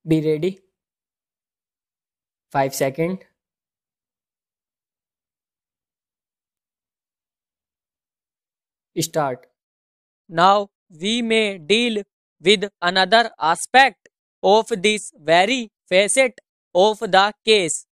Be ready. 5 seconds. Start. Now we may deal with another aspect of this very facet of the case.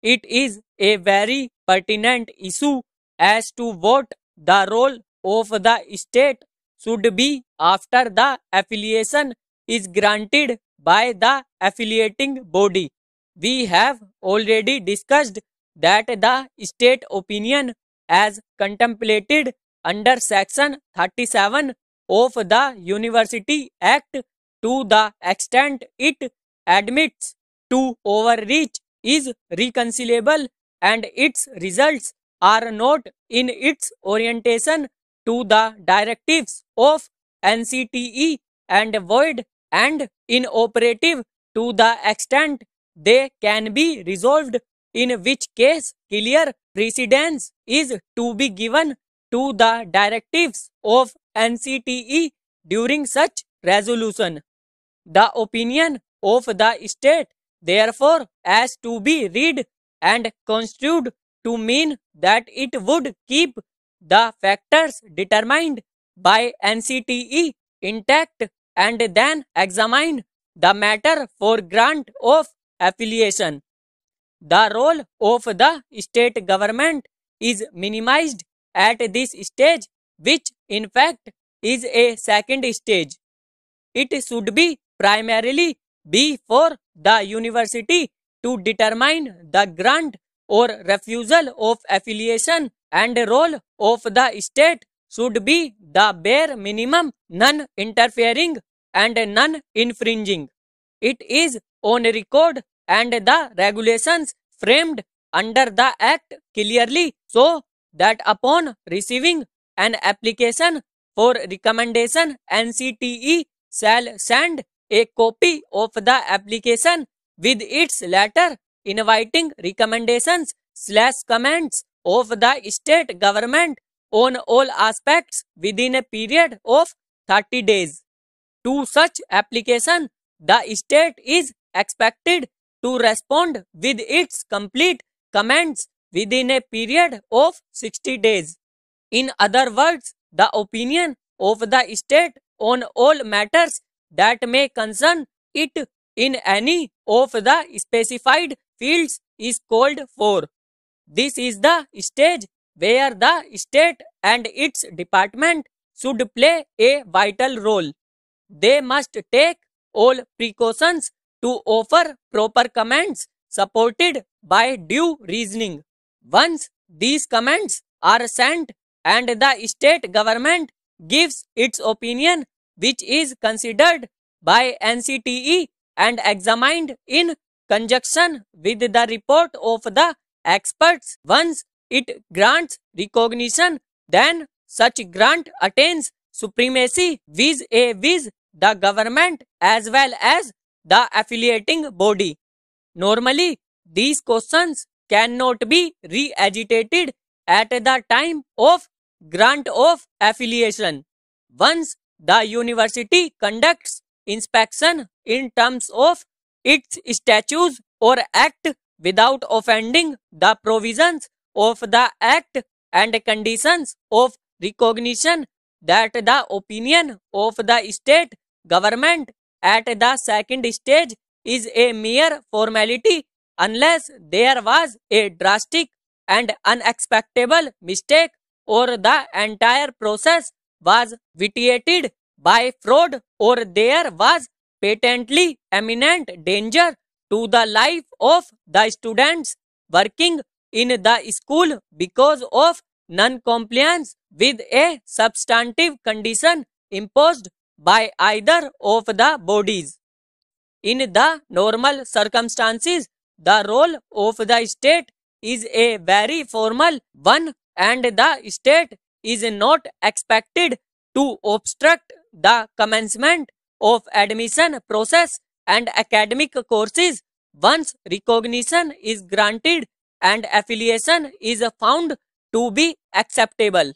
It is a very pertinent issue as to what the role of the state should be after the affiliation is granted by the affiliating body. We have already discussed that the state opinion as contemplated under section 37 of the University Act, to the extent it admits to overreach, is reconcilable, and its results are not in its orientation to the directives of NCTE and void and inoperative to the extent they can be resolved, in which case clear precedence is to be given to the directives of NCTE during such resolution. The opinion of the state, therefore, as to be read and construed to mean that it would keep the factors determined by NCTE intact and then examine the matter for grant of affiliation. The role of the state government is minimized at this stage, which in fact is a second stage. It should be primarily be for the university to determine the grant or refusal of affiliation, and the role of the state should be the bare minimum, non-interfering and non-infringing. It is on record, and the regulations framed under the Act clearly show that upon receiving an application for recommendation, NCTE shall send a copy of the application with its letter inviting recommendations / comments of the state government on all aspects within a period of 30 days. To such application, the state is expected to respond with its complete comments within a period of 60 days. In other words, the opinion of the state on all matters that may concern it in any of the specified fields is called for. This is the stage where the state and its department should play a vital role. They must take all precautions to offer proper comments supported by due reasoning. Once these comments are sent and the state government gives its opinion, which is considered by NCTE and examined in conjunction with the report of the experts, once it grants recognition, then such grant attains supremacy vis-a-vis the government as well as the affiliating body. Normally, these questions cannot be re-agitated at the time of grant of affiliation. Once the university conducts inspection in terms of its statutes or act without offending the provisions of the act and conditions of recognition, that the opinion of the state government at the second stage is a mere formality unless there was a drastic and unexpected mistake or the entire process was vitiated by fraud or there was patently imminent danger to the life of the students working in the school because of non-compliance with a substantive condition imposed by either of the bodies. In the normal circumstances, the role of the state is a very formal one, and the state is not expected to obstruct the commencement of admission process and academic courses once recognition is granted and affiliation is found to be acceptable.